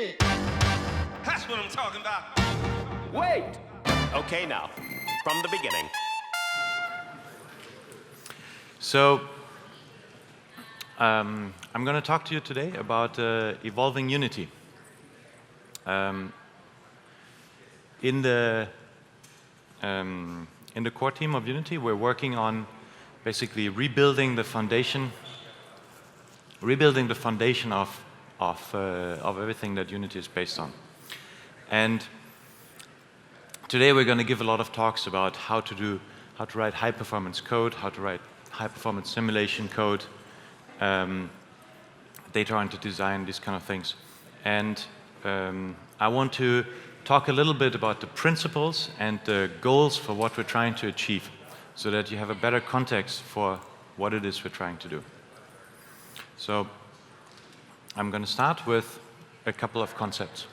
That's what I'm talking about. Wait! Okay, now, from the beginning. So, I'm going to talk to you today about evolving Unity. In the core team of Unity, we're working on basically rebuilding the foundation of everything that Unity is based on. And today we're going to give a lot of talks about how to write high-performance code, how to write high-performance simulation code, data-oriented design, these kind of things. And I want to talk a little bit about the principles and the goals for what we're trying to achieve, so that you have a better context for what it is we're trying to do. So I'm going to start with a couple of concepts.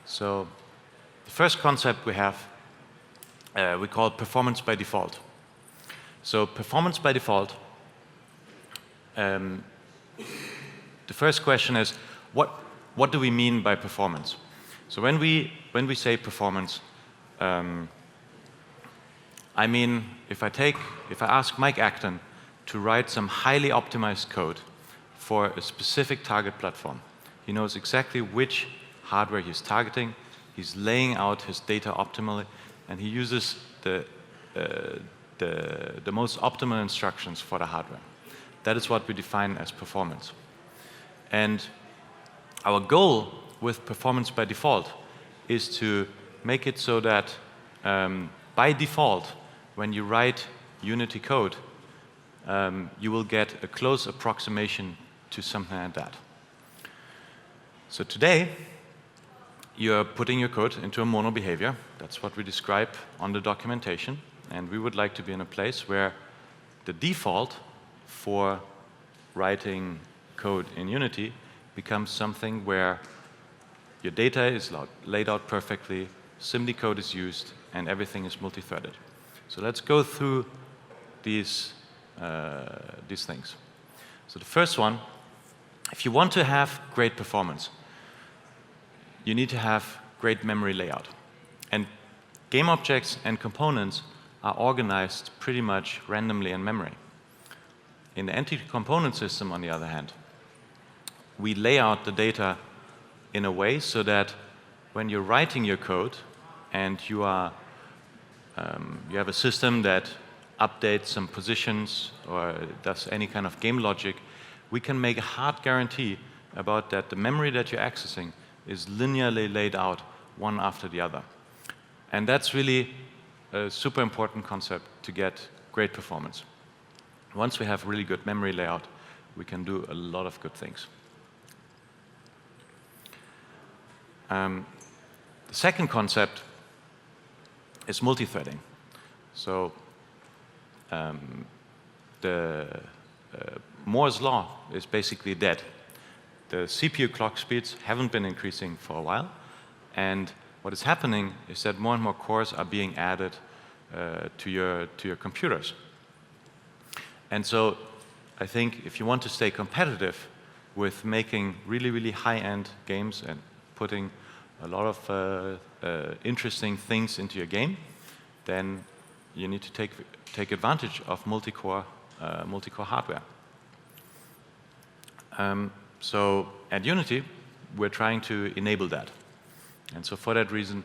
So the first concept we have, we call performance by default. So performance by default, the first question is, what do we mean by performance? So when we say performance, I mean, if I ask Mike Acton to write some highly optimized code for a specific target platform, he knows exactly which hardware he's targeting, he's laying out his data optimally, and he uses the most optimal instructions for the hardware. That is what we define as performance. And our goal with performance by default is to make it so that by default, when you write Unity code, you will get a close approximation to something like that. So today, you're putting your code into a MonoBehaviour. That's what we describe on the documentation. And we would like to be in a place where the default for writing code in Unity becomes something where your data is laid out perfectly, SIMD code is used, and everything is multi-threaded. So let's go through these things. So the first one, if you want to have great performance, you need to have great memory layout. And game objects and components are organized pretty much randomly in memory. In the entity component system, on the other hand, we lay out the data in a way so that when you're writing your code and you have a system that updates some positions or does any kind of game logic, we can make a hard guarantee about that the memory that you're accessing is linearly laid out one after the other. And that's really a super important concept to get great performance. Once we have really good memory layout, we can do a lot of good things. The second concept is multi-threading. So the Moore's law is basically dead. The CPU clock speeds haven't been increasing for a while, and what is happening is that more and more cores are being added to your computers. And so I think if you want to stay competitive with making really, really high-end games and putting a lot of interesting things into your game, then you need to take advantage of multi-core hardware. So at Unity, we're trying to enable that. And so for that reason,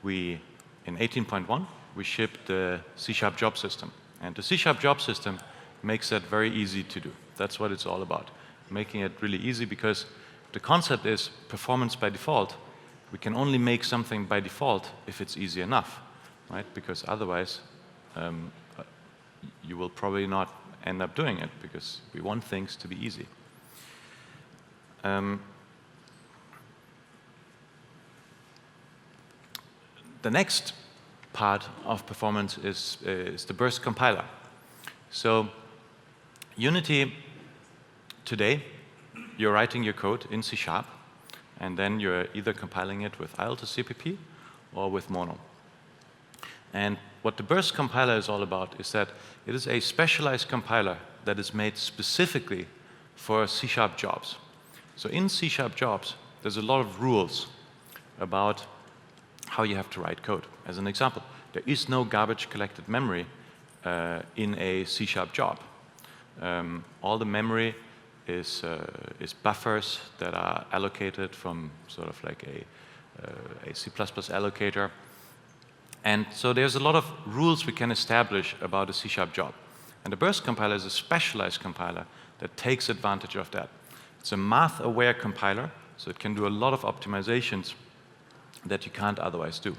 in 18.1, we shipped the C# job system. And the C# job system makes that very easy to do. That's what it's all about, making it really easy, because the concept is performance by default. We can only make something by default if it's easy enough, right? Because otherwise, you will probably not end up doing it, because we want things to be easy. The next part of performance is the burst compiler. So Unity, today, you're writing your code in C#, and then you're either compiling it with IL to CPP or with Mono. And what the burst compiler is all about is that it is a specialized compiler that is made specifically for C# jobs. So in C# jobs, there's a lot of rules about how you have to write code. As an example, there is no garbage collected memory in a C# job. All the memory is buffers that are allocated from sort of like a C++ allocator. And so there's a lot of rules we can establish about a C# job. And the burst compiler is a specialized compiler that takes advantage of that. It's a math-aware compiler, so it can do a lot of optimizations that you can't otherwise do.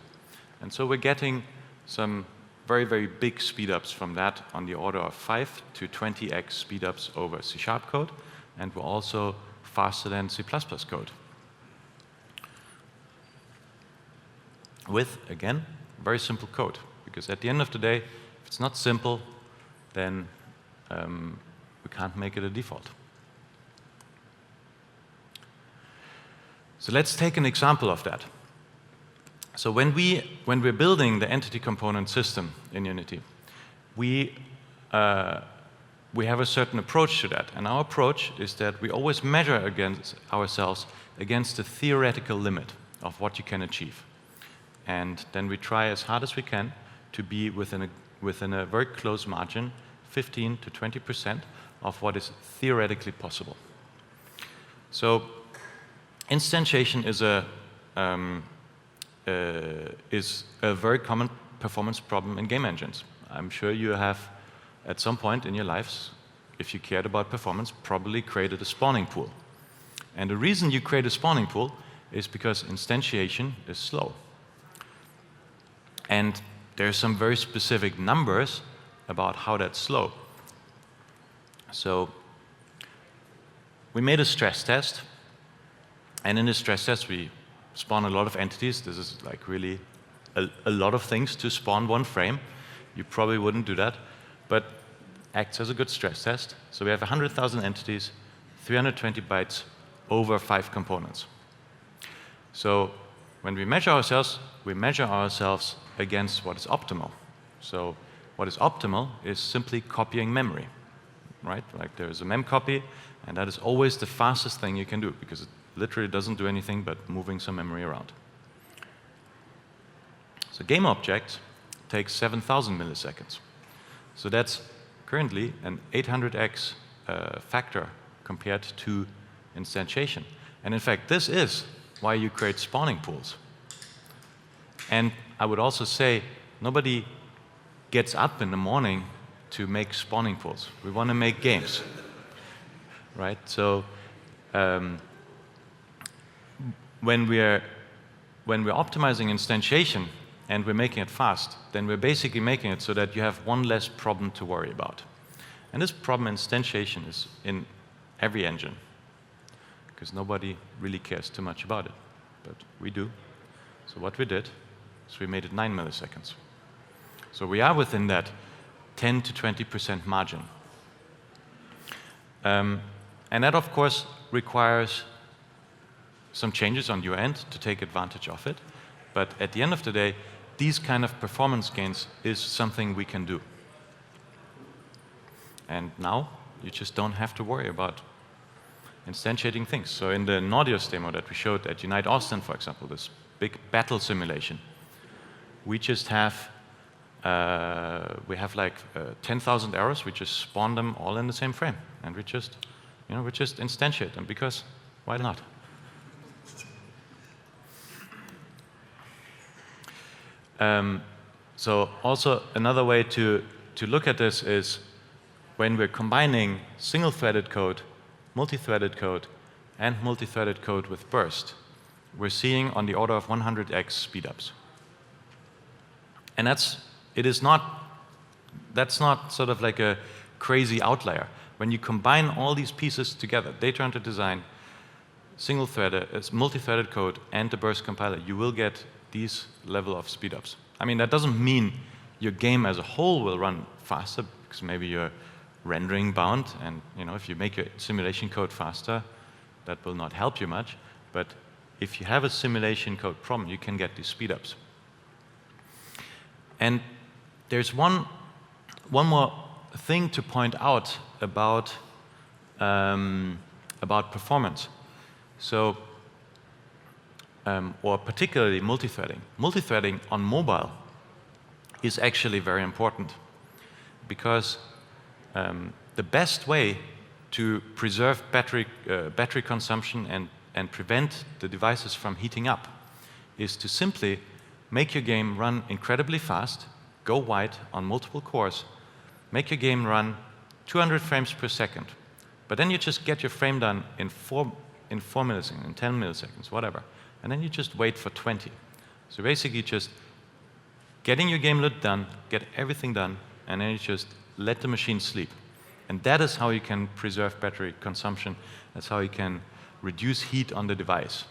And so we're getting some very, very big speedups from that on the order of 5 to 20x speedups over C# code, and we're also faster than C++ code. With, again, very simple code, because at the end of the day, if it's not simple, then we can't make it a default. So let's take an example of that. So when we're building the entity component system in Unity, we have a certain approach to that. And our approach is that we always measure ourselves against the theoretical limit of what you can achieve. And then we try as hard as we can to be within a very close margin, 15 to 20% of what is theoretically possible. So instantiation is a very common performance problem in game engines. I'm sure you have, at some point in your lives, if you cared about performance, probably created a spawning pool. And the reason you create a spawning pool is because instantiation is slow. And there are some very specific numbers about how that's slow. So we made a stress test, and in the stress test we spawn a lot of entities. This is like really a lot of things to spawn one frame. You probably wouldn't do that, but acts as a good stress test. So we have 100,000 entities, 320 bytes over 5 components. So when we measure ourselves against what is optimal. So what is optimal is simply copying memory, right? Like there is a mem copy, and that is always the fastest thing you can do, because it literally doesn't do anything but moving some memory around. So GameObject takes 7,000 milliseconds. So that's currently an 800x factor compared to instantiation. And in fact, this is why you create spawning pools. And I would also say nobody gets up in the morning to make spawning pools. We want to make games, right? So when we're optimizing instantiation and we're making it fast, then we're basically making it so that you have one less problem to worry about. And this problem instantiation is in every engine, because nobody really cares too much about it, but we do. So what we did is we made it 9 milliseconds. So we are within that 10 to 20% margin. And that, of course, requires some changes on your end to take advantage of it. But at the end of the day, these kind of performance gains is something we can do. And now you just don't have to worry about instantiating things. So in the Nordios demo that we showed at Unite Austin, for example, this big battle simulation, we just have like 10,000 arrows. We just spawn them all in the same frame, and we just instantiate them, because why not? So also another way to look at this is when we're combining single-threaded code, multi-threaded code, and multi-threaded code with burst, we're seeing on the order of 100x speedups. And that's not sort of like a crazy outlier. When you combine all these pieces together, data-oriented design, single-threaded, multi-threaded code, and the burst compiler, you will get these level of speedups. I mean, that doesn't mean your game as a whole will run faster, because maybe you're rendering bound, and if you make your simulation code faster, that will not help you much. But if you have a simulation code problem, you can get these speedups. And there's one more thing to point out about performance. So or particularly multithreading. Multithreading on mobile is actually very important because the best way to preserve battery consumption and prevent the devices from heating up is to simply make your game run incredibly fast, go wide on multiple cores, make your game run 200 frames per second, but then you just get your frame done in 4 milliseconds, in 10 milliseconds, whatever, and then you just wait for 20. So basically just getting your game load done, get everything done, and then you just let the machine sleep. And that is how you can preserve battery consumption. That's how you can reduce heat on the device.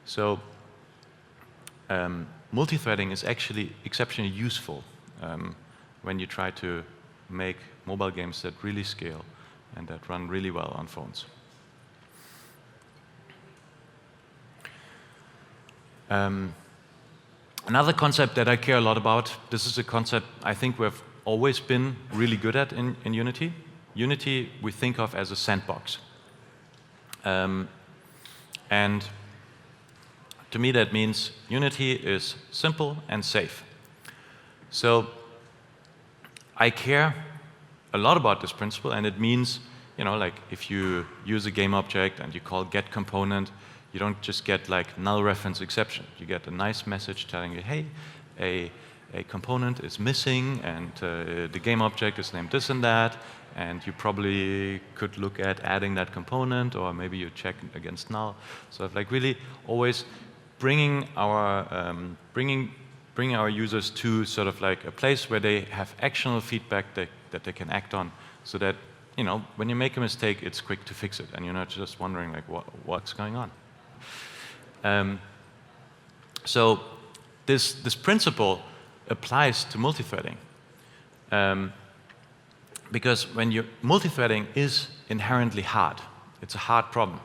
So multithreading is actually exceptionally useful when you try to make mobile games that really scale and that run really well on phones. Another concept that I care a lot about, this is a concept I think we've always been really good at in Unity. Unity we think of as a sandbox. And to me that means Unity is simple and safe. So I care a lot about this principle, and it means, you know, like if you use a GameObject and you call getComponent, you don't just get like null reference exception. You get a nice message telling you, hey, a component is missing and the GameObject is named this and that, and you probably could look at adding that component, or maybe you check against null. So like really always bringing our users to sort of like a place where they have actionable feedback that they can act on, so that, you know, when you make a mistake, it's quick to fix it, and you're not just wondering like what's going on. So this principle applies to multithreading, because when multithreading is inherently hard. It's a hard problem,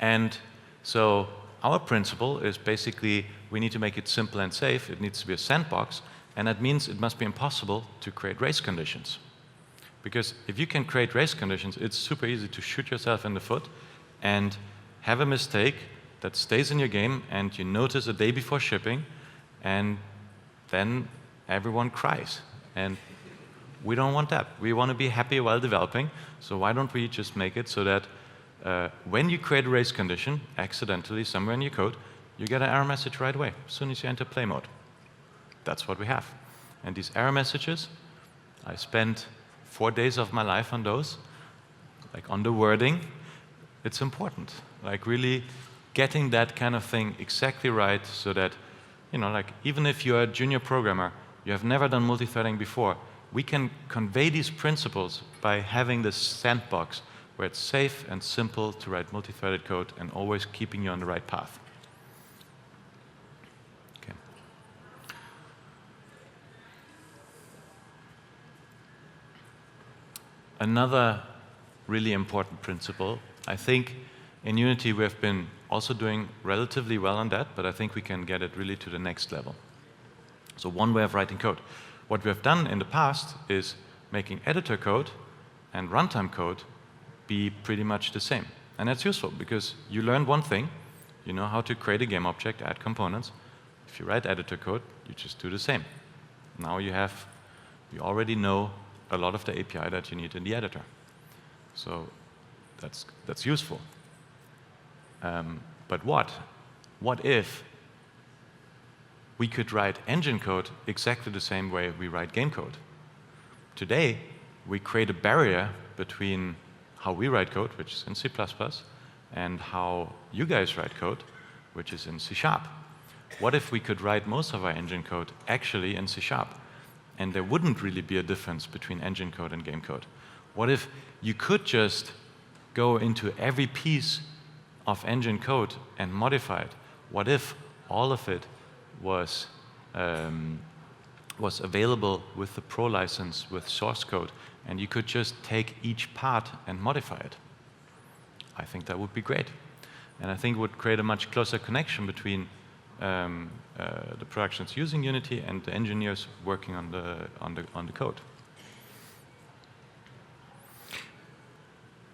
and so our principle is basically we need to make it simple and safe. It needs to be a sandbox, and that means it must be impossible to create race conditions. Because if you can create race conditions, it's super easy to shoot yourself in the foot and have a mistake that stays in your game, and you notice a day before shipping, and then everyone cries. And we don't want that. We want to be happy while developing, so why don't we just make it so that when you create a race condition, accidentally, somewhere in your code, you get an error message right away, as soon as you enter play mode. That's what we have. And these error messages, I spent 4 days of my life on those, like on the wording. It's important, like really getting that kind of thing exactly right, so that, you know, like even if you're a junior programmer, you have never done multithreading before, we can convey these principles by having this sandbox where it's safe and simple to write multithreaded code and always keeping you on the right path. Okay. Another really important principle, I think in Unity we have been also doing relatively well on that, but I think we can get it really to the next level. So one way of writing code. What we have done in the past is making editor code and runtime code be pretty much the same. And that's useful because you learn one thing, you know how to create a game object, add components. If you write editor code, you just do the same. Now you already know a lot of the API that you need in the editor. So that's useful. But what if we could write engine code exactly the same way we write game code? Today, we create a barrier between how we write code, which is in C++, and how you guys write code, which is in C#. What if we could write most of our engine code actually in C#, and there wouldn't really be a difference between engine code and game code? What if you could just go into every piece of engine code and modify it? What if all of it was available with the Pro license with source code, and you could just take each part and modify it? I think that would be great. And I think it would create a much closer connection between the productions using Unity and the engineers working on the code.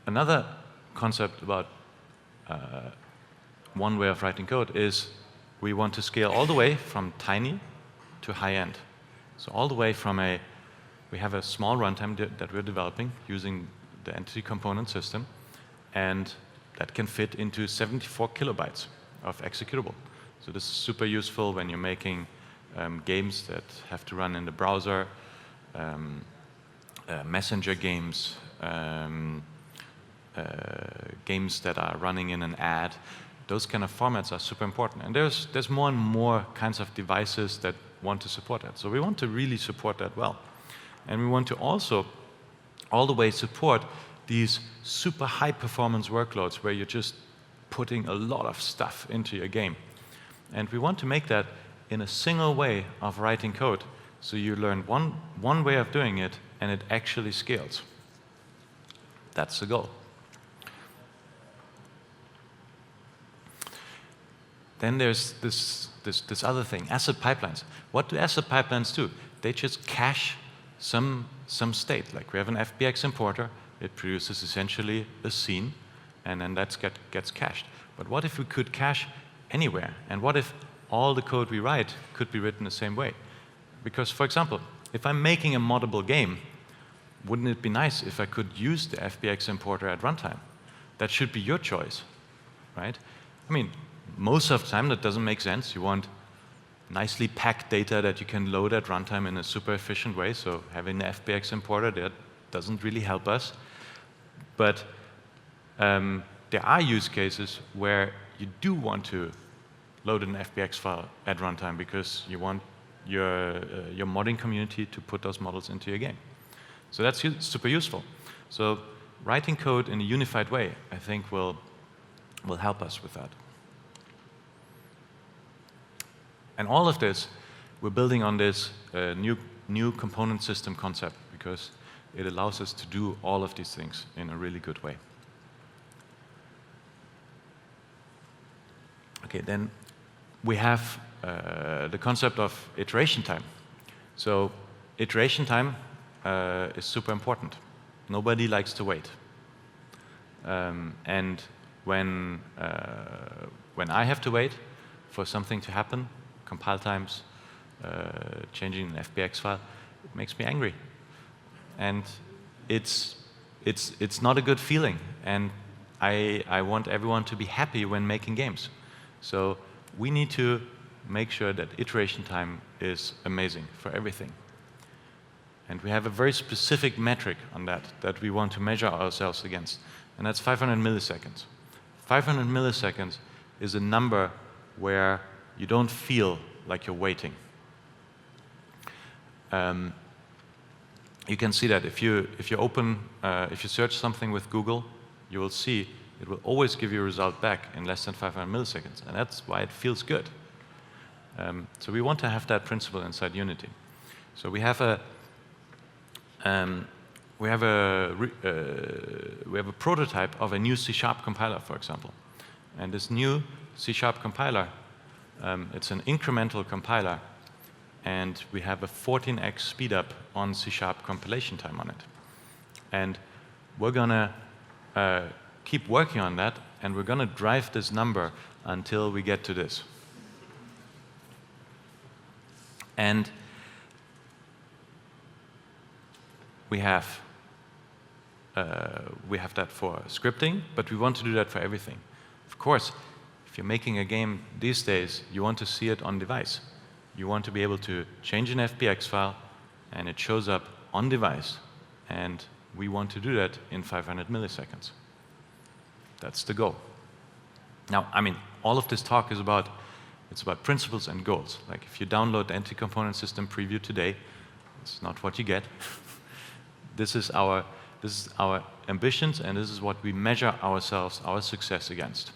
Another concept about one way of writing code is we want to scale all the way from tiny to high end. So all the way from we have a small runtime that we're developing using the entity component system, and that can fit into 74 kilobytes of executable. So this is super useful when you're making games that have to run in the browser, messenger games, games that are running in an ad. Those kind of formats are super important. And there's more and more kinds of devices that want to support that. So we want to really support that well. And we want to also all the way support these super high performance workloads where you're just putting a lot of stuff into your game. And we want to make that in a single way of writing code. So you learn one way of doing it, and it actually scales. That's the goal. Then there's this other thing, asset pipelines. What do asset pipelines do? They just cache some state. Like we have an FBX importer, it produces essentially a scene, and then that gets cached. But what if we could cache anywhere? And what if all the code we write could be written the same way? Because, for example, if I'm making a moddable game, wouldn't it be nice if I could use the FBX importer at runtime? That should be your choice, right? I mean, most of the time that doesn't make sense. You want nicely packed data that you can load at runtime in a super efficient way, so having the FBX importer there doesn't really help us. But there are use cases where you do want to load an FBX file at runtime because you want your modding community to put those models into your game. So that's super useful. So writing code in a unified way, I think, will help us with that. And all of this, we're building on this new component system concept because it allows us to do all of these things in a really good way. Okay, then we have the concept of iteration time. So iteration time is super important. Nobody likes to wait. And when I have to wait for something to happen, compile times, changing an FBX file, it makes me angry. And it's not a good feeling. And I want everyone to be happy when making games. So we need to make sure that iteration time is amazing for everything. And we have a very specific metric on that we want to measure ourselves against. And that's 500 milliseconds. 500 milliseconds is a number where you don't feel like you're waiting. You can see that if you search something with Google, you will see it will always give you a result back in less than 500 milliseconds, and that's why it feels good. So we want to have that principle inside Unity. So we have a prototype of a new C# compiler, for example, and this new C# compiler, it's an incremental compiler, and we have a 14x speed up on C# compilation time on it. And we're gonna keep working on that, and we're gonna drive this number until we get to this. And we have that for scripting, but we want to do that for everything. Of course, if you're making a game these days, you want to see it on device. You want to be able to change an FBX file, and it shows up on device. And we want to do that in 500 milliseconds. That's the goal. Now, I mean, all of this talk is about principles and goals. Like if you download the anti-component system preview today, it's not what you get. This is our ambitions, and this is what we measure ourselves, our success against.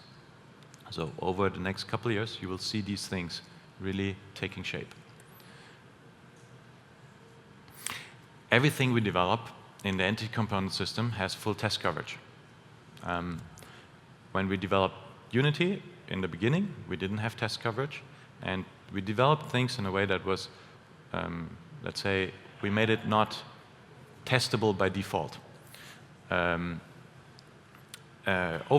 So over the next couple of years, you will see these things really taking shape. Everything we develop in the anti-component system has full test coverage. When we developed Unity in the beginning, we didn't have test coverage, and we developed things in a way that was, let's say, we made it not testable by default. Over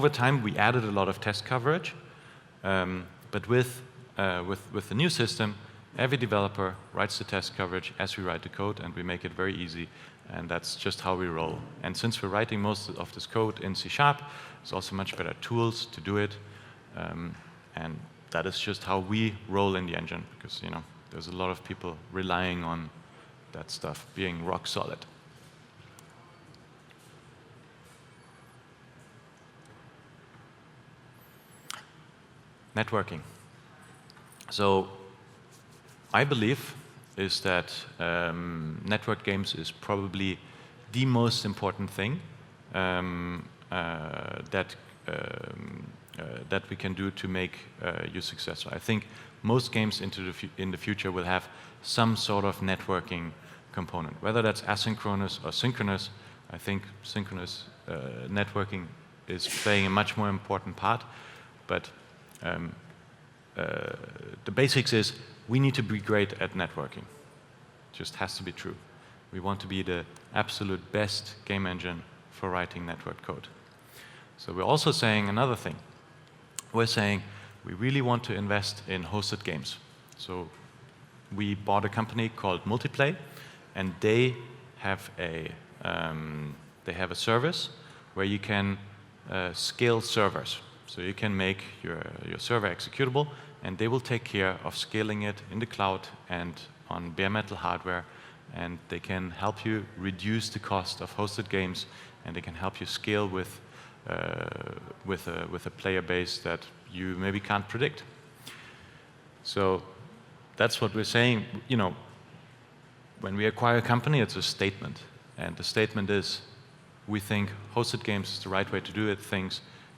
time, we added a lot of test coverage, But with the new system, every developer writes the test coverage as we write the code, and we make it very easy. And that's just how we roll. And since we're writing most of this code in C#, there's also much better tools to do it. And that is just how we roll in the engine, because there's a lot of people relying on that stuff being rock solid. Networking. So I believe is that network games is probably the most important thing that we can do to make you successful. I think most games in the future will have some sort of networking component, whether that's asynchronous or synchronous. I think synchronous networking is playing a much more important part, but the basics is we need to be great at networking. Just has to be true. We want to be the absolute best game engine for writing network code. So we're also saying another thing. We're saying we really want to invest in hosted games. So we bought a company called Multiplay, and they have a service where you can scale servers. So you can make your server executable, and they will take care of scaling it in the cloud and on bare metal hardware, and they can help you reduce the cost of hosted games, and they can help you scale with a player base that you maybe can't predict. So that's what we're saying. When we acquire a company, it's a statement, and the statement is, we think hosted games is the right way to do it.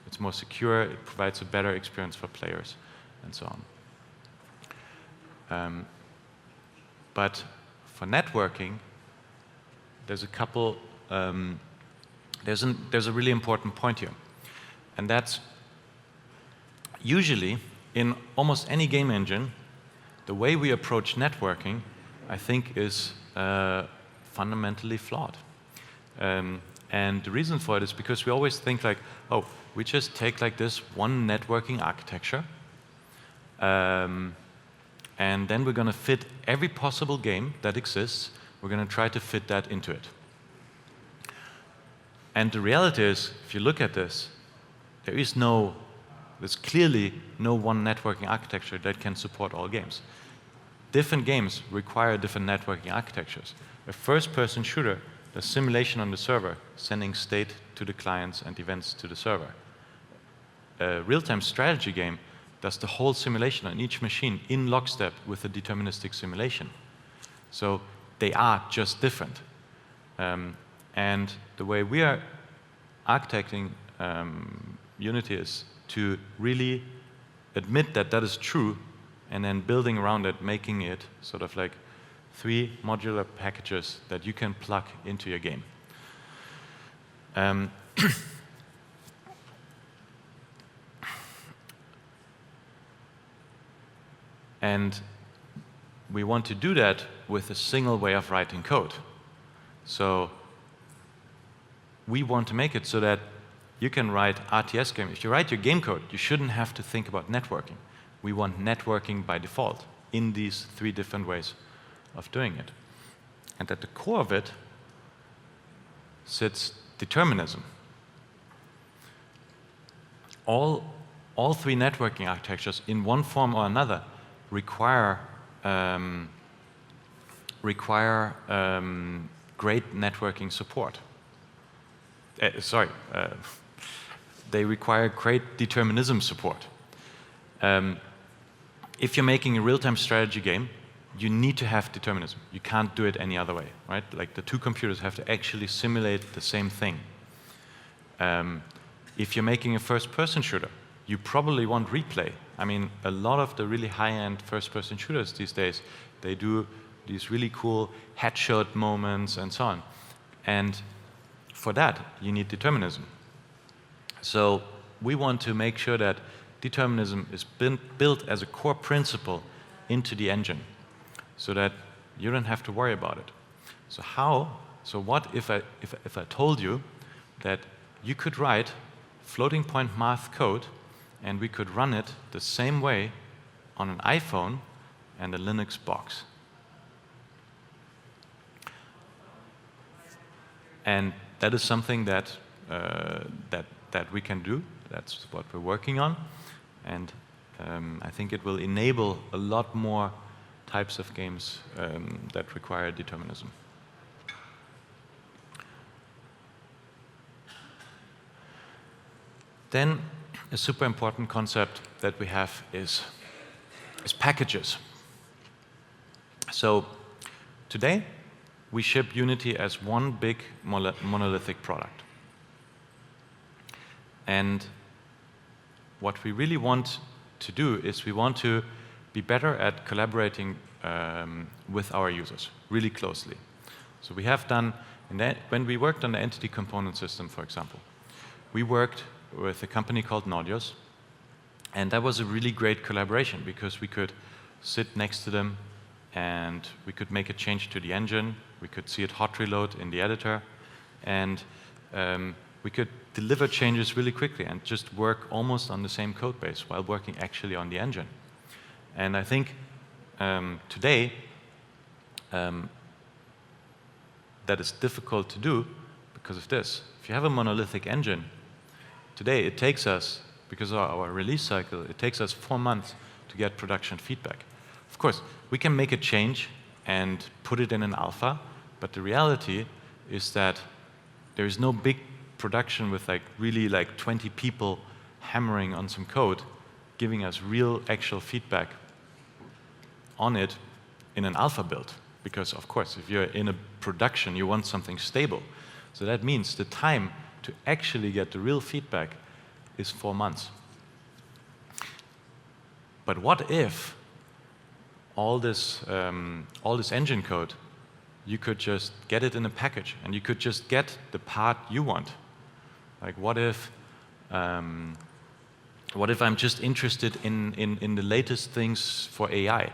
It's more secure, it provides a better experience for players, and so on. But for networking, there's a couple, there's a really important point here. And that's usually in almost any game engine, the way we approach networking, I think, is fundamentally flawed. And the reason for it is because we always think like, oh, we just take like this one networking architecture, and then we're going to fit every possible game that exists, we're going to try to fit that into it. And the reality is, if you look at this, there's clearly no one networking architecture that can support all games. Different games require different networking architectures. A first-person shooter does simulation on the server, sending state to the clients and events to the server. A real-time strategy game does the whole simulation on each machine in lockstep with a deterministic simulation. So they are just different. And the way we are architecting Unity is to really admit that that is true, and then building around it, making it sort of like 3 modular packages that you can plug into your game. And we want to do that with a single way of writing code. So we want to make it so that you can write RTS game. If you write your game code, you shouldn't have to think about networking. We want networking by default in these 3 different ways of doing it. And at the core of it sits determinism. All 3 networking architectures, in one form or another, require great networking support. They require great determinism support. If you're making a real-time strategy game, you need to have determinism. You can't do it any other way, right? Like the 2 computers have to actually simulate the same thing. If you're making a first-person shooter, you probably want replay. I mean, a lot of the really high-end first-person shooters these days, they do these really cool headshot moments and so on. And for that, you need determinism. So we want to make sure that determinism is built as a core principle into the engine, so that you don't have to worry about it. So how? So what if I told you that you could write floating point math code and we could run it the same way on an iPhone and a Linux box. And that is something that we can do. That's what we're working on. And I think it will enable a lot more types of games that require determinism. Then a super important concept that we have is packages. So today, we ship Unity as one big monolithic product. And what we really want to do is we want to be better at collaborating with our users really closely. So we have done, when we worked on the entity component system, for example, we worked with a company called Naudius, and that was a really great collaboration because we could sit next to them and we could make a change to the engine, we could see it hot reload in the editor, and we could deliver changes really quickly and just work almost on the same code base while working actually on the engine. And I think today that is difficult to do because of this. If you have a monolithic engine, today it takes us, because of our release cycle, it takes us 4 months to get production feedback. Of course, we can make a change and put it in an alpha, but the reality is that there is no big production with really 20 people hammering on some code, giving us real actual feedback on it in an alpha build. Because of course, if you're in a production, you want something stable. So that means the time to actually get the real feedback is 4 months. But what if all this engine code, you could just get it in a package and you could just get the part you want? Like what if I'm just interested in the latest things for AI?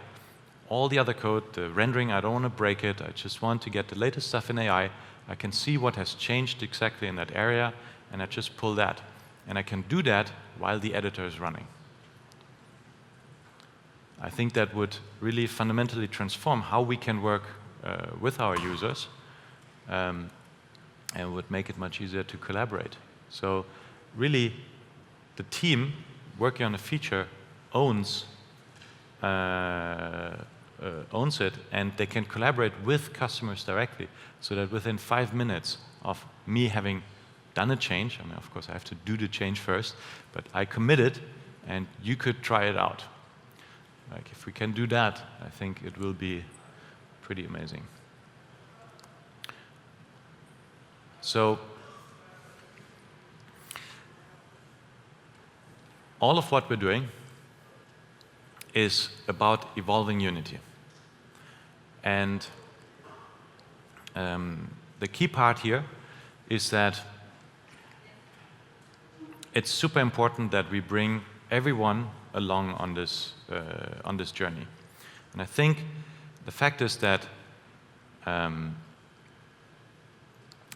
All the other code, the rendering, I don't want to break it. I just want to get the latest stuff in AI. I can see what has changed exactly in that area, and I just pull that. And I can do that while the editor is running. I think that would really fundamentally transform how we can work with our users, and would make it much easier to collaborate. So really, the team working on a feature owns it, and they can collaborate with customers directly, so that within 5 minutes of me having done a change, I mean, of course, I have to do the change first, but I committed, and you could try it out. Like, if we can do that, I think it will be pretty amazing. So, all of what we're doing is about evolving Unity. And the key part here is that it's super important that we bring everyone along on this journey. And I think the fact is that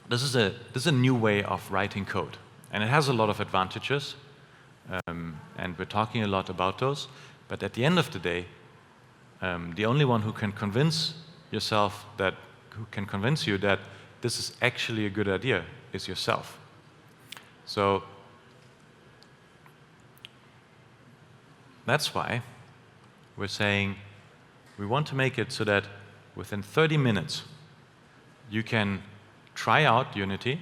this is a new way of writing code, and it has a lot of advantages, and we're talking a lot about those. But at the end of the day, the only one who can convince you that this is actually a good idea is yourself. So that's why we're saying we want to make it so that within 30 minutes you can try out Unity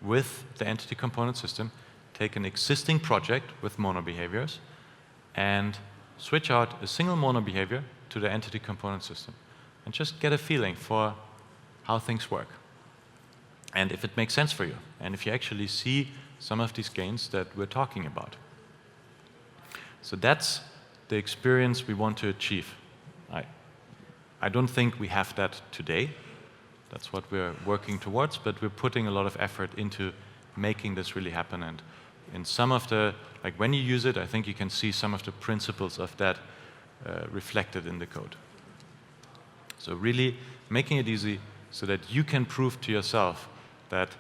with the entity component system, take an existing project with MonoBehaviours, and switch out a single MonoBehaviour to the entity component system, and just get a feeling for how things work, and if it makes sense for you, and if you actually see some of these gains that we're talking about. So that's the experience we want to achieve. I don't think we have that today. That's what we're working towards, but we're putting a lot of effort into making this really happen. And in some of the, like when you use it, I think you can see some of the principles of that reflected in the code. So really making it easy so that you can prove to yourself that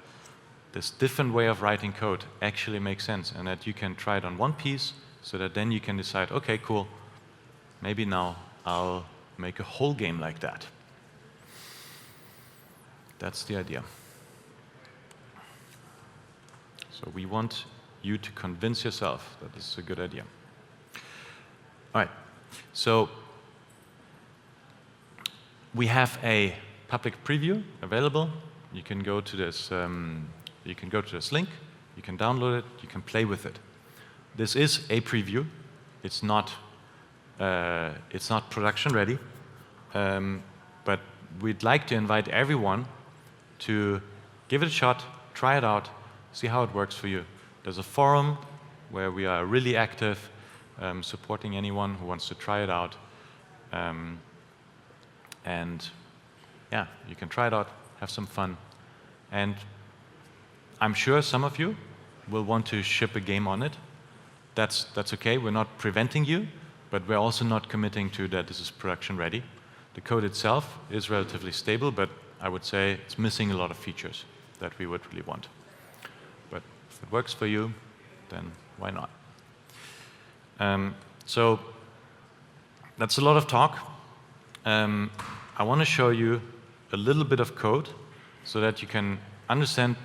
this different way of writing code actually makes sense, and that you can try it on one piece so that then you can decide, okay, cool, maybe now I'll make a whole game like that. That's the idea. So we want you to convince yourself that this is a good idea. All right, so we have a public preview available. You can go to this. You can go to this link. You can download it. You can play with it. This is a preview. It's not production ready, but we'd like to invite everyone to give it a shot, try it out, see how it works for you. There's a forum where we are really active, supporting anyone who wants to try it out. And yeah, you can try it out, have some fun. And I'm sure some of you will want to ship a game on it. That's okay. We're not preventing you, but we're also not committing to that this is production ready. The code itself is relatively stable, but I would say it's missing a lot of features that we would really want. But if it works for you, then why not? So that's a lot of talk. I want to show you a little bit of code so that you can understand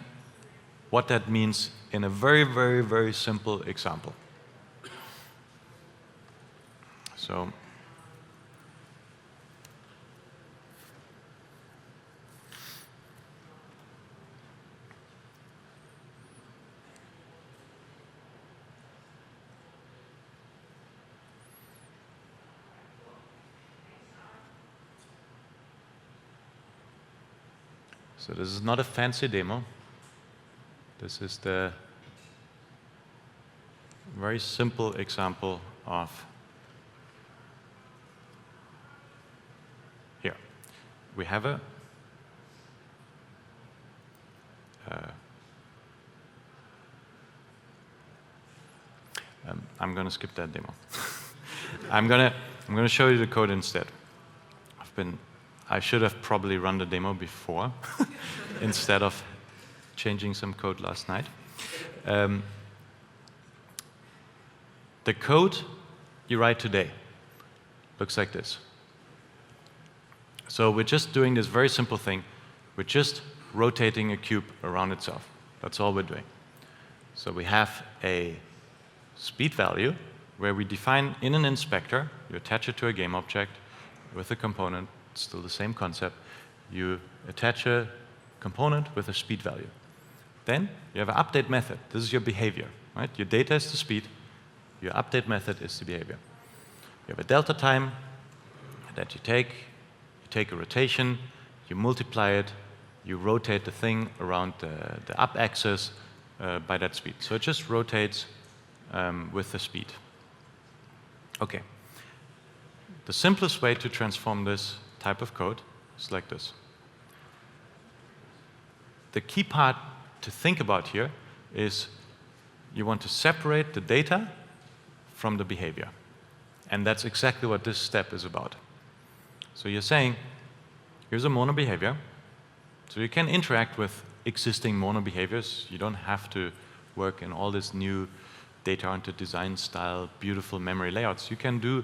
what that means in a very, very, very simple example. So this is not a fancy demo. This is the very simple example of here. We have a I'm going to skip that demo. I'm going to show you the code instead. I should have probably run the demo before instead of changing some code last night. The code you write today looks like this. So we're just doing this very simple thing. We're just rotating a cube around itself. That's all we're doing. So we have a speed value where we define in an inspector, you attach it to a GameObject with a component. It's still the same concept. You attach a component with a speed value. Then you have an update method. This is your behavior, right? Your data is the speed. Your update method is the behavior. You have a delta time that you take. You take a rotation. You multiply it. You rotate the thing around the up axis by that speed. So it just rotates with the speed. Okay. The simplest way to transform this type of code is like this. The key part to think about here is you want to separate the data from the behavior. And that's exactly what this step is about. So you're saying, here's a MonoBehaviour. So you can interact with existing MonoBehaviours. You don't have to work in all this new data-oriented design style, beautiful memory layouts. You can do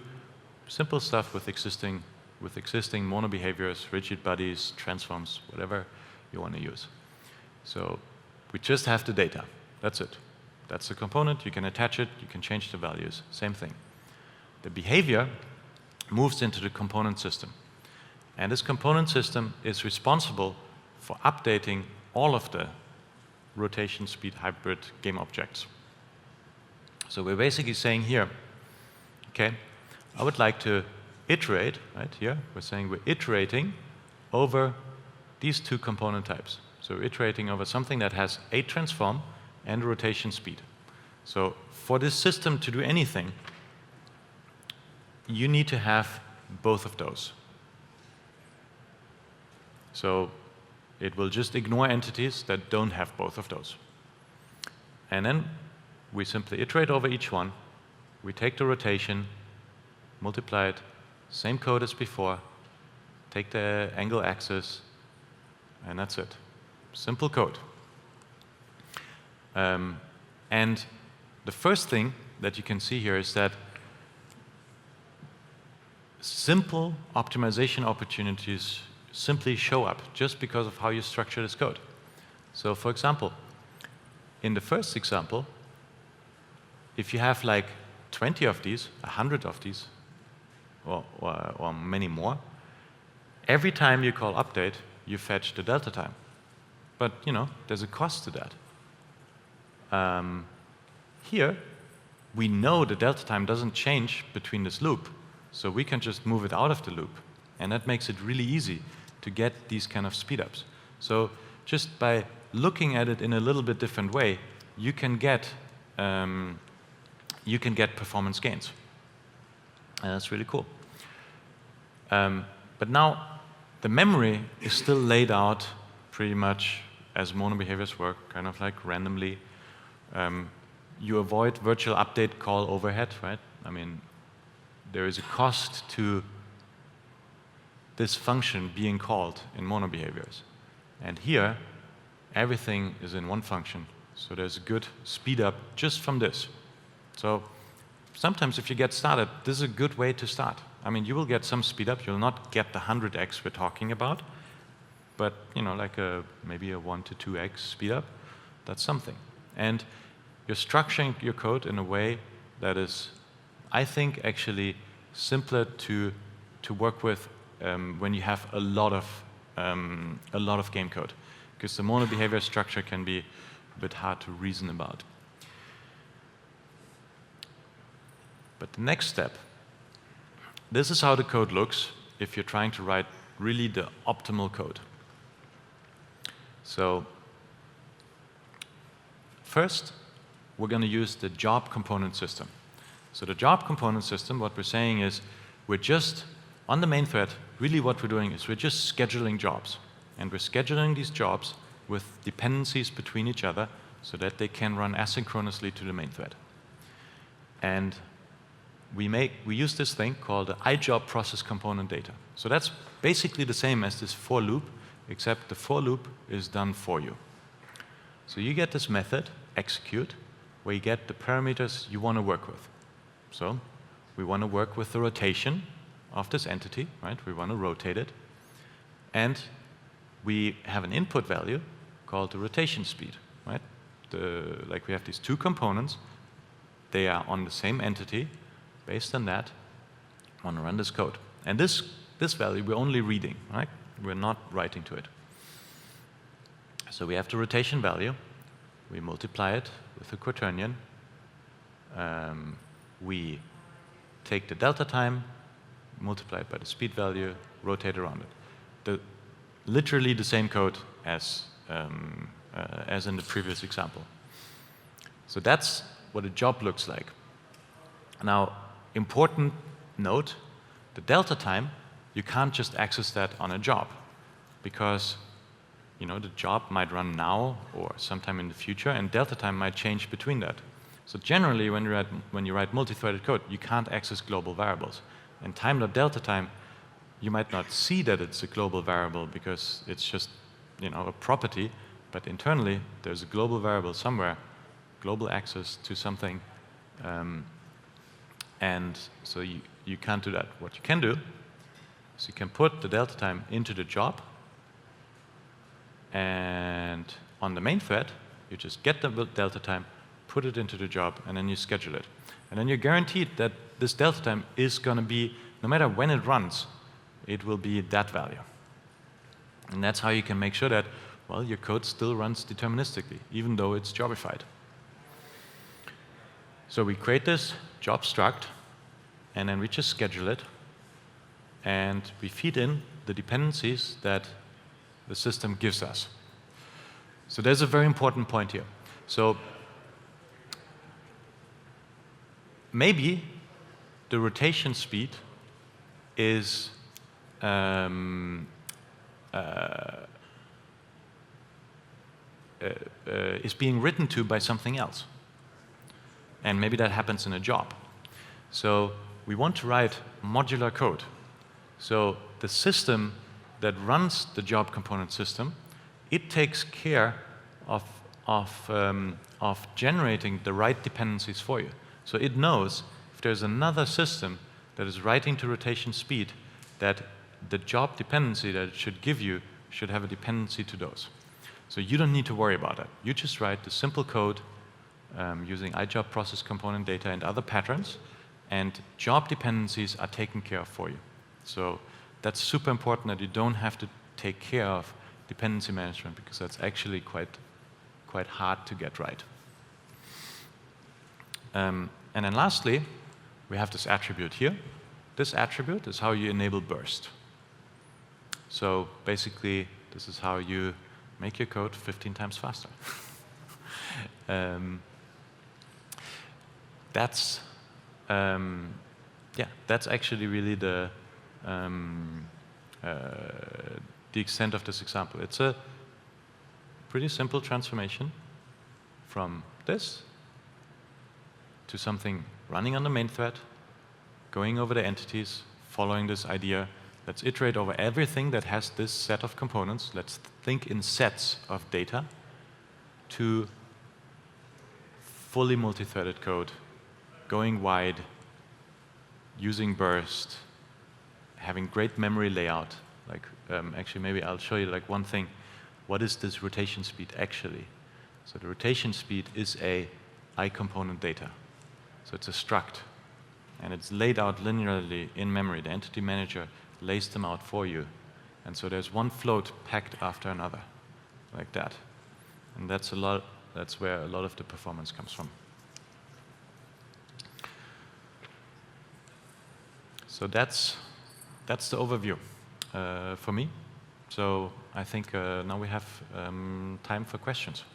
simple stuff with existing MonoBehaviours, rigid bodies, transforms, whatever you want to use. So we just have the data. That's it. That's the component. You can attach it. You can change the values. Same thing. The behavior moves into the component system. And this component system is responsible for updating all of the rotation speed hybrid game objects. So we're basically saying here, okay, I would like to iterate, right here, we're saying we're iterating over these two component types. So we're iterating over something that has a transform and rotation speed. So for this system to do anything, you need to have both of those. So it will just ignore entities that don't have both of those. And then we simply iterate over each one. We take the rotation, multiply it, same code as before, take the angle axis, and that's it. Simple code. And the first thing that you can see here is that simple optimization opportunities simply show up just because of how you structure this code. So for example, in the first example, if you have like 20 of these, 100 of these, or many more, every time you call update, you fetch the delta time. But you know, there's a cost to that. Here, we know the delta time doesn't change between this loop, so we can just move it out of the loop. And that makes it really easy to get these kind of speedups. So just by looking at it in a little bit different way, you can get performance gains. And that's really cool. But now the memory is still laid out pretty much as MonoBehaviours work, kind of like randomly. You avoid virtual update call overhead, right? I mean, there is a cost to this function being called in MonoBehaviours. And here, everything is in one function. So there's a good speed up just from this. So sometimes if you get started, this is a good way to start. I mean, you will get some speed up. You'll not get the 100x we're talking about, but you know, like maybe a 1 to 2x speed up. That's something. And you're structuring your code in a way that is, I think, actually simpler to work with when you have a lot of game code, because the MonoBehaviour structure can be a bit hard to reason about. But the next step, this is how the code looks if you're trying to write really the optimal code. So first, we're going to use the job component system. So the job component system, what we're saying is, we're just, on the main thread, really what we're doing is we're just scheduling jobs. And we're scheduling these jobs with dependencies between each other so that they can run asynchronously to the main thread. And we use this thing called the iJob process component data. So that's basically the same as this for loop, except the for loop is done for you. So you get this method, execute, where you get the parameters you want to work with. So we want to work with the rotation of this entity, right? We want to rotate it. And we have an input value called the rotation speed, right? Like we have these two components. They are on the same entity. Based on that, I want to run this code. And this value we're only reading, right? We're not writing to it. So we have the rotation value. We multiply it with the quaternion. We take the delta time, multiply it by the speed value, rotate around it. Literally the same code as in the previous example. So that's what a job looks like. Now, important note, the delta time, you can't just access that on a job, because you know, the job might run now or sometime in the future, and delta time might change between that. So generally, when you write multi-threaded code, you can't access global variables. And time.delta time, you might not see that it's a global variable because it's just, you know, a property, but internally, there's a global variable somewhere, global access to something, and so you can't do that. What you can do is you can put the delta time into the job, and on the main thread, you just get the delta time, put it into the job, and then you schedule it. And then you're guaranteed that this delta time is going to be, no matter when it runs, it will be that value. And that's how you can make sure that, well, your code still runs deterministically, even though it's jobified. So we create this job struct, and then we just schedule it, and we feed in the dependencies that the system gives us. So there's a very important point here. So maybe the rotation speed is being written to by something else. And maybe that happens in a job. So we want to write modular code. So the system that runs the job component system, it takes care of of generating the right dependencies for you. So it knows if there's another system that is writing to rotation speed, that the job dependency that it should give you should have a dependency to those. So you don't need to worry about that. You just write the simple code using iJob process component data and other patterns, and job dependencies are taken care of for you. So that's super important that you don't have to take care of dependency management, because that's actually quite hard to get right. And then lastly, we have this attribute here. This attribute is how you enable burst. So basically, this is how you make your code 15 times faster. That's actually really the extent of this example. It's a pretty simple transformation from this to something running on the main thread, going over the entities, following this idea. Let's iterate over everything that has this set of components. Let's think in sets of data, to fully multi-threaded code, going wide, using burst, having great memory layout. Like, actually, maybe I'll show you like one thing. What is this rotation speed actually? So the rotation speed is a I-component data. So it's a struct, and it's laid out linearly in memory. The entity manager lays them out for you. And so there's one float packed after another, like that. And that's where a lot of the performance comes from. So that's the overview for me. So I think now we have time for questions.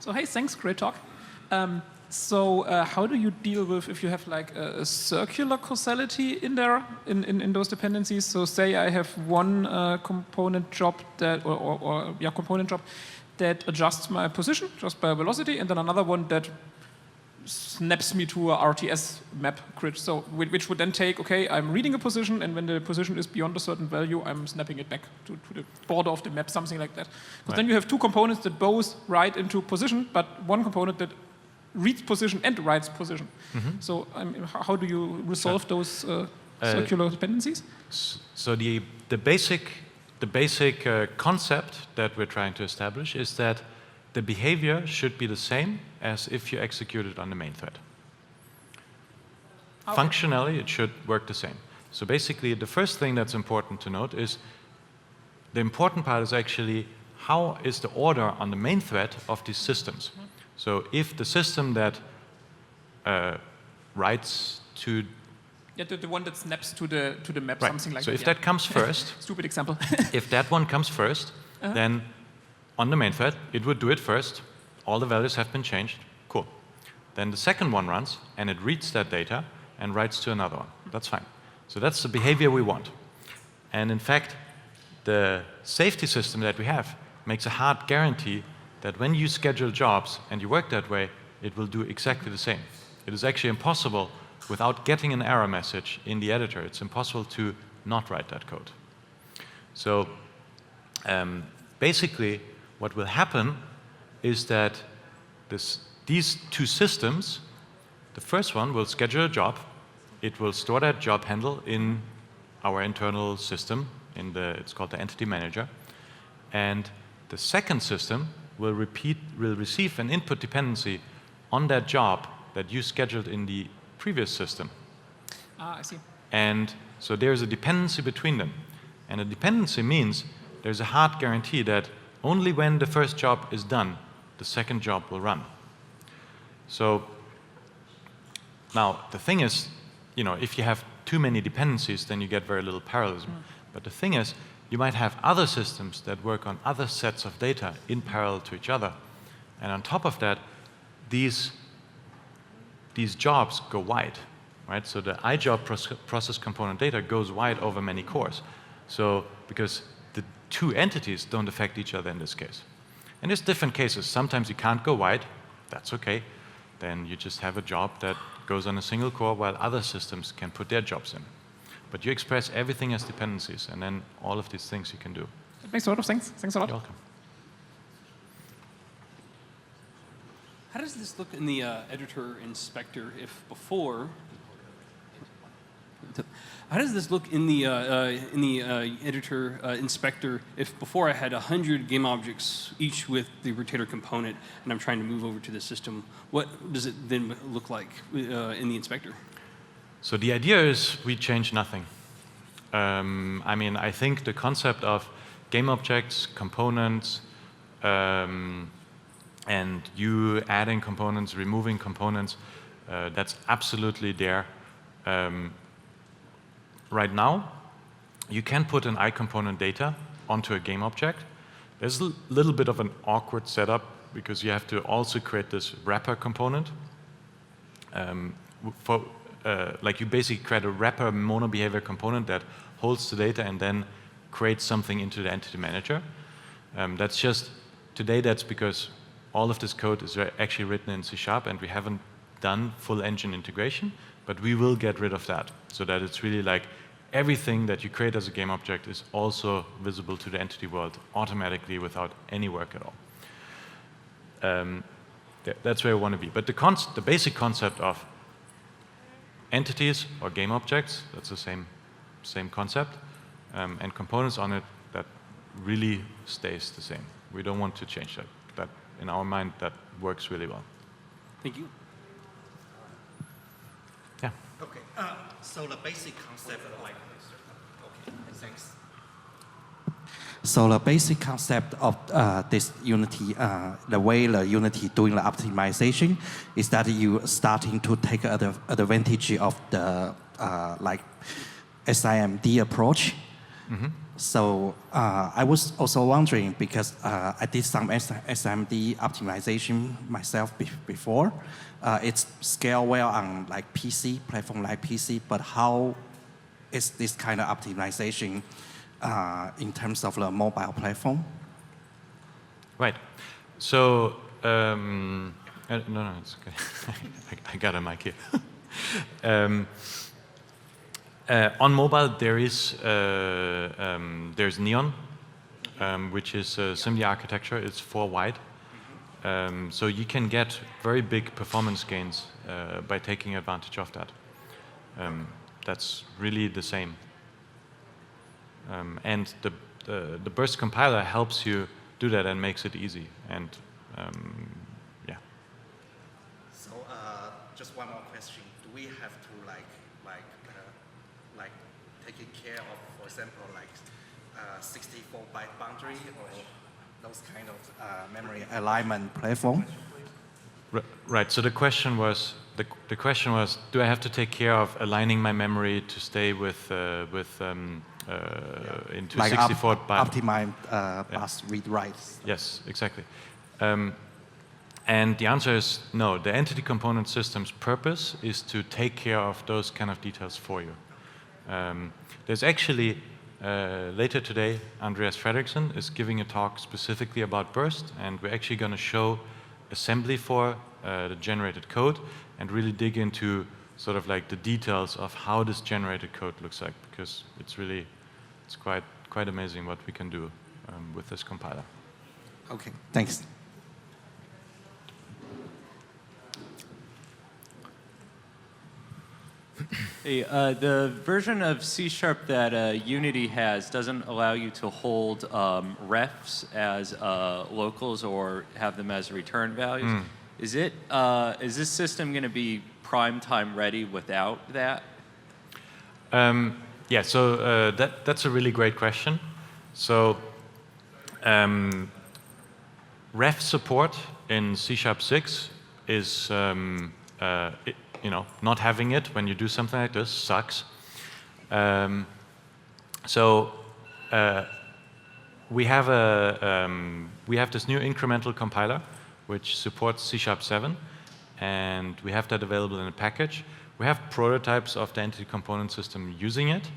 So hey, thanks, great talk. So how do you deal with if you have like a circular causality in there, in those dependencies? So say I have one component job that, component job that adjusts my position just by velocity, and then another one that snaps me to a RTS map grid. So which would then take, okay, I'm reading a position, and when the position is beyond a certain value, I'm snapping it back to the border of the map, something like that. Because then you have two components that both write into position, but one component that reads position and writes position. Mm-hmm. So how do you resolve those circular dependencies? So the basic concept that we're trying to establish is that the behavior should be the same as if you execute it on the main thread. Okay. Functionally, it should work the same. So basically, the first thing that's important to note is the important part is actually how is the order on the main thread of these systems. Mm-hmm. So if the system that writes to the one that snaps to the map, right. Something like so that. So if that comes first, stupid example. If that one comes first, then on the main thread, it would do it first. All the values have been changed. Cool. Then the second one runs, and it reads that data and writes to another one. That's fine. So that's the behavior we want. And in fact, the safety system that we have makes a hard guarantee that when you schedule jobs and you work that way, it will do exactly the same. It is actually impossible, without getting an error message in the editor, it's impossible to not write that code. So basically, what will happen is that these two systems, the first one will schedule a job. It will store that job handle in our internal system. It's called the entity manager. And the second system will receive an input dependency on that job that you scheduled in the previous system. I see. And so there's a dependency between them. And a dependency means there's a hard guarantee that only when the first job is done, the second job will run. So now the thing is, if you have too many dependencies, then you get very little parallelism. But the thing is, you might have other systems that work on other sets of data in parallel to each other. And on top of that, these jobs go wide, right? So the iJob process component data goes wide over many cores. So because the two entities don't affect each other in this case. And there's different cases. Sometimes you can't go wide. That's okay. Then you just have a job that goes on a single core while other systems can put their jobs in. But you express everything as dependencies, and then all of these things you can do. That makes a lot of sense. Thanks a lot. You're welcome. How does this look in the editor inspector if before? How does this look in the editor inspector if before I had 100 game objects, each with the rotator component, and I'm trying to move over to the system? What does it then look like in the inspector? So the idea is we change nothing. I mean, I think the concept of game objects, components, and you adding components, removing components, that's absolutely there. Right now, you can put an iComponent data onto a game object. There's a little bit of an awkward setup because you have to also create this wrapper component. Like you basically create a wrapper MonoBehaviour component that holds the data and then creates something into the entity manager. That's just, today that's because all of this code is actually written in C# and we haven't done full engine integration, but we will get rid of that so that it's really like everything that you create as a game object is also visible to the entity world automatically without any work at all. That's where I want to be. But the basic concept of entities or game objects, that's the same concept, and components on it, that really stays the same. We don't want to change that. That, in our mind, that works really well. Thank you. Yeah. Okay. So the basic concept, like, okay, thanks. So the basic concept of this Unity, the way the Unity doing the optimization, is that you starting to take advantage of the like SIMD approach. Mm-hmm. So I was also wondering because I did some SIMD optimization myself before. It's scale well on like PC platform like PC, but how is this kind of optimization in terms of the mobile platform? Right. So no, it's okay. I got a mic here. On mobile, there's Neon, which is a SIMD architecture. It's 4 wide. So you can get very big performance gains by taking advantage of that. That's really the same. And the burst compiler helps you do that and makes it easy. And yeah. So just one more question: do we have to like taking care of, for example, like 64-byte boundary or those kind of memory alignment platform? Right. So the question was, do I have to take care of aligning my memory to stay with into like 64-byte? Optimize bus read writes. Yes, exactly. And the answer is no. The entity component system's purpose is to take care of those kind of details for you. There's actually, later today, Andreas Fredriksson is giving a talk specifically about burst, and we're actually going to show assembly for the generated code and really dig into sort of like the details of how this generated code looks like, because it's quite amazing what we can do with this compiler. Okay, thanks. Hey, the version of C# that Unity has doesn't allow you to hold refs as locals or have them as return values. Is this system going to be prime time ready without that? Yeah, so that's a really great question. So ref support in C#6 is not having it when you do something like this sucks. So we have this new incremental compiler which supports C#7, and we have that available in a package. We have prototypes of the entity component system using it,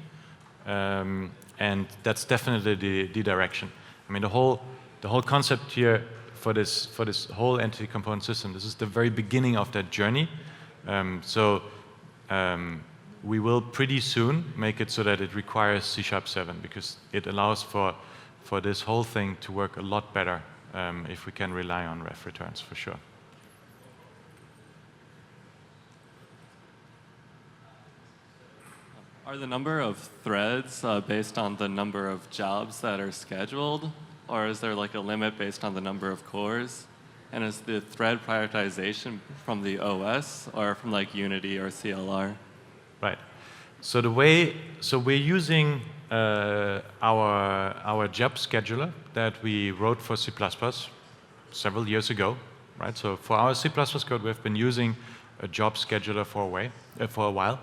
and that's definitely the direction. I mean, the whole concept here for this whole entity component system. This is the very beginning of that journey. We will pretty soon make it so that it requires C#7 because it allows for this whole thing to work a lot better if we can rely on ref returns for sure. Are the number of threads based on the number of jobs that are scheduled, or is there like a limit based on the number of cores? And is the thread prioritization from the OS or from like Unity or CLR? Right. So we're using our job scheduler that we wrote for C++ several years ago, right? So for our C++ code, we've been using a job scheduler for a while.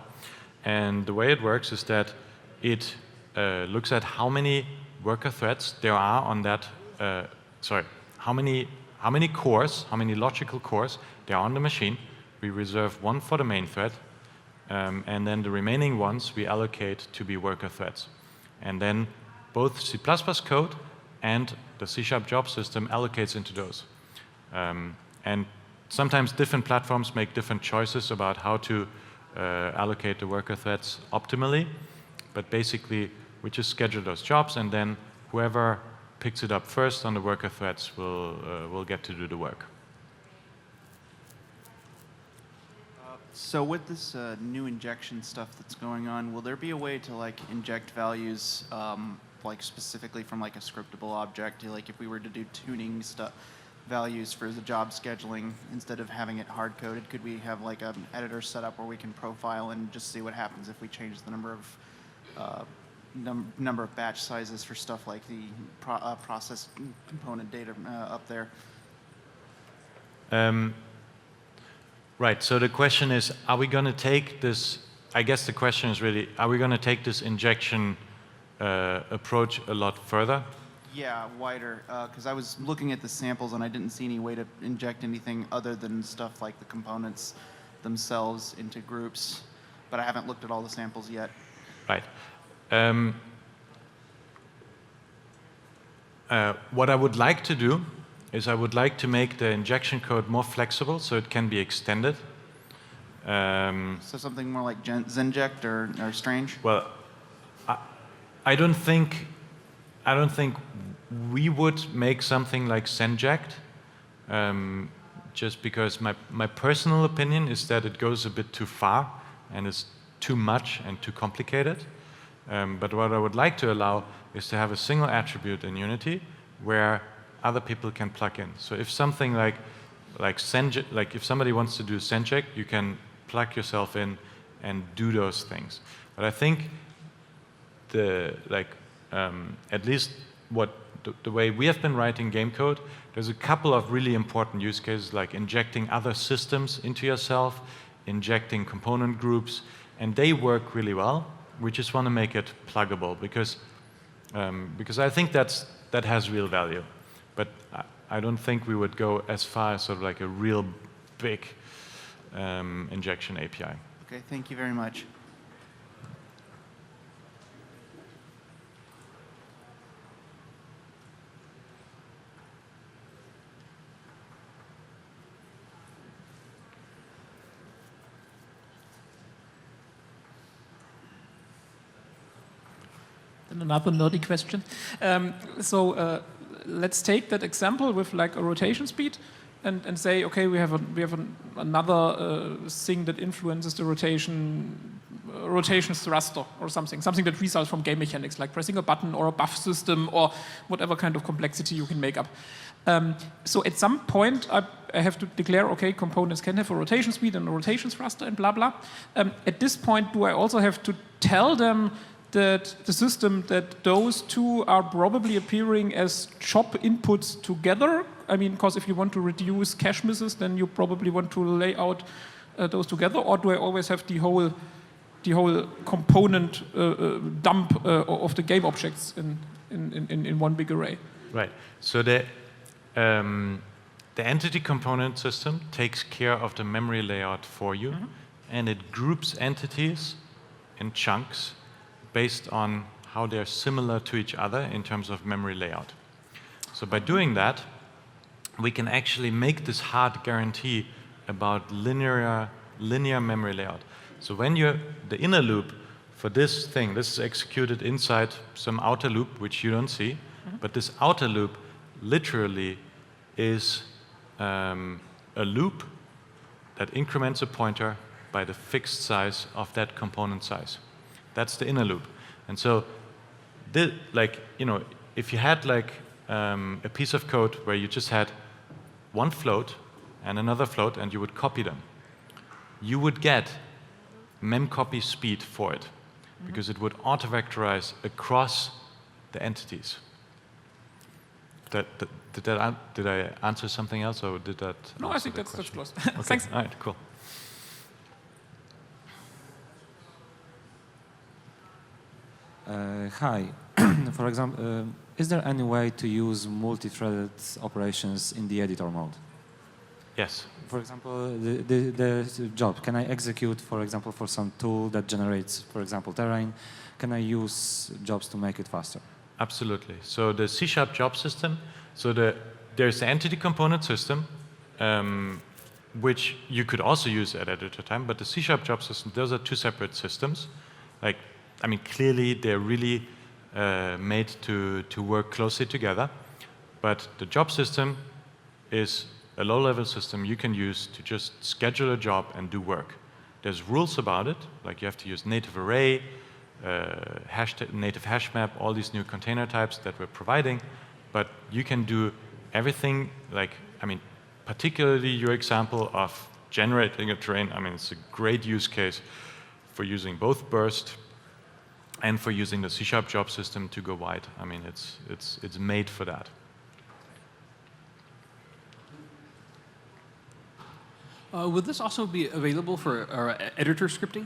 And the way it works is that it looks at how many worker threads there are on that, how many cores, how many logical cores there are on the machine. We reserve one for the main thread, and then the remaining ones we allocate to be worker threads. And then both C++ code and the C# job system allocates into those. And sometimes different platforms make different choices about how to allocate the worker threads optimally, but basically we just schedule those jobs, and then whoever picks it up first on the worker threads will get to do the work. So with this new injection stuff that's going on, will there be a way to like inject values like specifically from like a scriptable object? Like if we were to do tuning stuff, values for the job scheduling instead of having it hard coded, could we have like an editor set up where we can profile and just see what happens if we change the number of number of batch sizes for stuff like the process component data up there? Right, so the question is, are we going to take this, I guess the question is really, are we going to take this injection approach a lot further? Yeah, wider, because I was looking at the samples and I didn't see any way to inject anything other than stuff like the components themselves into groups, but I haven't looked at all the samples yet. Right. What I would like to do is I would like to make the injection code more flexible so it can be extended. So something more like Zenject or Strange? Well, I don't think we would make something like Zenject, just because my personal opinion is that it goes a bit too far and is too much and too complicated. But what I would like to allow is to have a single attribute in Unity where other people can plug in. So if something like Zenject, like if somebody wants to do Zenject, you can plug yourself in and do those things. But I think at least the way we have been writing game code, there's a couple of really important use cases like injecting other systems into yourself, injecting component groups, and they work really well. We just want to make it pluggable because I think that has real value. But I don't think we would go as far as sort of like a real big injection API. Okay, thank you very much. Then another nerdy question. Let's take that example with like a rotation speed and say, okay, we have another thing that influences the rotation thruster or something that results from game mechanics, like pressing a button or a buff system or whatever kind of complexity you can make up. So at some point, I have to declare, okay, components can have a rotation speed and a rotation thruster and blah, blah. At this point, do I also have to tell them that the system that those two are probably appearing as chop inputs together? I mean, because if you want to reduce cache misses, then you probably want to lay out those together, or do I always have the whole component dump of the game objects in one big array? Right. So the entity component system takes care of the memory layout for you, and it groups entities in chunks based on how they're similar to each other in terms of memory layout. So by doing that, we can actually make this hard guarantee about linear memory layout. So when the inner loop for this thing, this is executed inside some outer loop, which you don't see, but this outer loop literally is a loop that increments a pointer by the fixed size of that component size. That's the inner loop. And so, if you had a piece of code where you just had one float and another float and you would copy them, you would get memcopy speed for it because it would auto-vectorize across the entities. Did I answer something else, or did that? No, I think that's close. Okay. Thanks. All right, cool. Hi. For example, is there any way to use multi-threaded operations in the editor mode? Yes. For example, the job, can I execute, for example, for some tool that generates, for example, terrain? Can I use jobs to make it faster? Absolutely. So the C# job system, there's the entity component system, which you could also use at editor time, but the C# job system, those are two separate systems. Clearly they're really made to work closely together, but the job system is a low-level system you can use to just schedule a job and do work. There's rules about it, like you have to use native array, native hash map, all these new container types that we're providing, but you can do everything, particularly your example of generating a terrain, it's a great use case for using both burst and for using the C# job system to go wide. It's made for that. Would this also be available for editor scripting?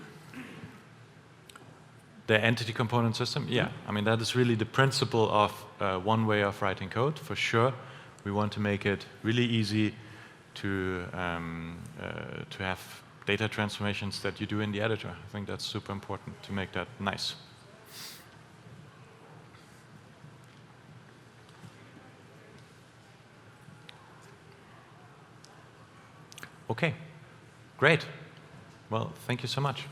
The entity component system, yeah. That is really the principle of one way of writing code, for sure. We want to make it really easy to have data transformations that you do in the editor. I think that's super important to make that nice. Okay, great. Well, thank you so much.